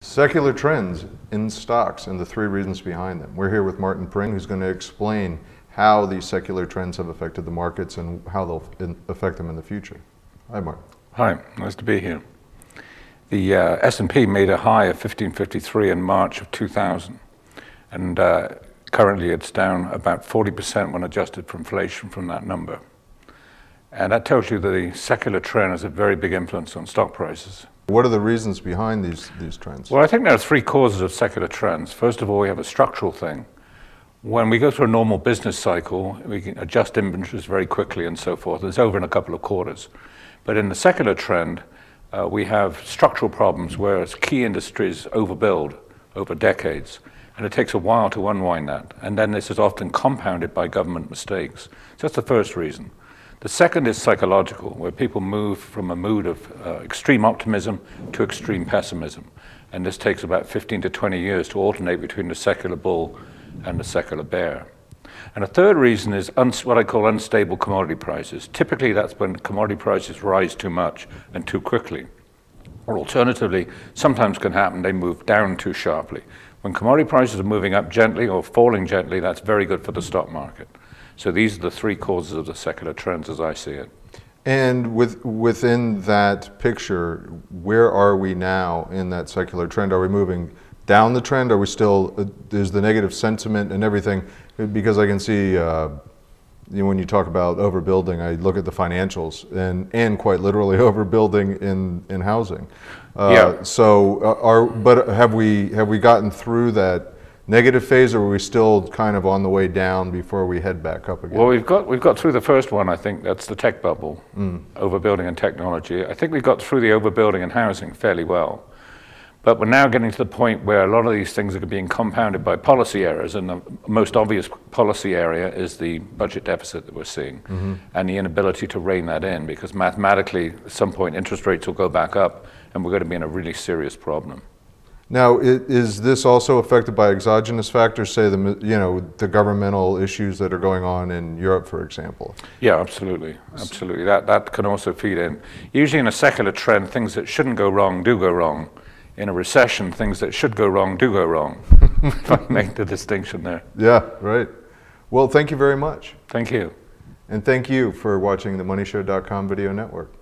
Secular trends in stocks and the three reasons behind them. We're here with Martin Pring, who's going to explain how these secular trends have affected the markets and how they'll affect them in the future. Hi, Martin. Hi, nice to be here. The S&P made a high of 1553 in March of 2000, and currently it's down about 40% when adjusted for inflation from that number. And that tells you that the secular trend has a very big influence on stock prices. What are the reasons behind these trends? Well, I think there are three causes of secular trends. First of all, we have a structural thing. When we go through a normal business cycle, we can adjust inventories very quickly and so forth. It's over in a couple of quarters. But in the secular trend, we have structural problems where key industries overbuild over decades, and it takes a while to unwind that. And then this is often compounded by government mistakes. So that's the first reason. The second is psychological, where people move from a mood of extreme optimism to extreme pessimism. And this takes about 15 to 20 years to alternate between the secular bull and the secular bear. And a third reason is what I call unstable commodity prices. Typically, that's when commodity prices rise too much and too quickly. Or alternatively, sometimes can happen, they move down too sharply. When commodity prices are moving up gently or falling gently, that's very good for the stock market. So these are the three causes of the secular trends as I see it. And within that picture, where are we now in that secular trend? Are we moving down the trend? Are we still, is the negative sentiment and everything? Because I can see, when you talk about overbuilding, I look at the financials and quite literally overbuilding in housing. Yeah. But have we gotten through that negative phase, or are we still kind of on the way down before we head back up again? Well, we've got through the first one. I think that's the tech bubble, overbuilding in technology. I think we got through the overbuilding in housing fairly well. But we're now getting to the point where a lot of these things are being compounded by policy errors, and the most obvious policy area is the budget deficit that we're seeing, and the inability to rein that in, because mathematically, at some point, interest rates will go back up, and we're going to be in a really serious problem. Now, is this also affected by exogenous factors, say the governmental issues that are going on in Europe, for example? Yeah, absolutely, absolutely. That can also feed in. Usually in a secular trend, things that shouldn't go wrong do go wrong. In a recession, things that should go wrong do go wrong. If I make the distinction there. Yeah, right. Well, thank you very much. Thank you. And thank you for watching the MoneyShow.com video network.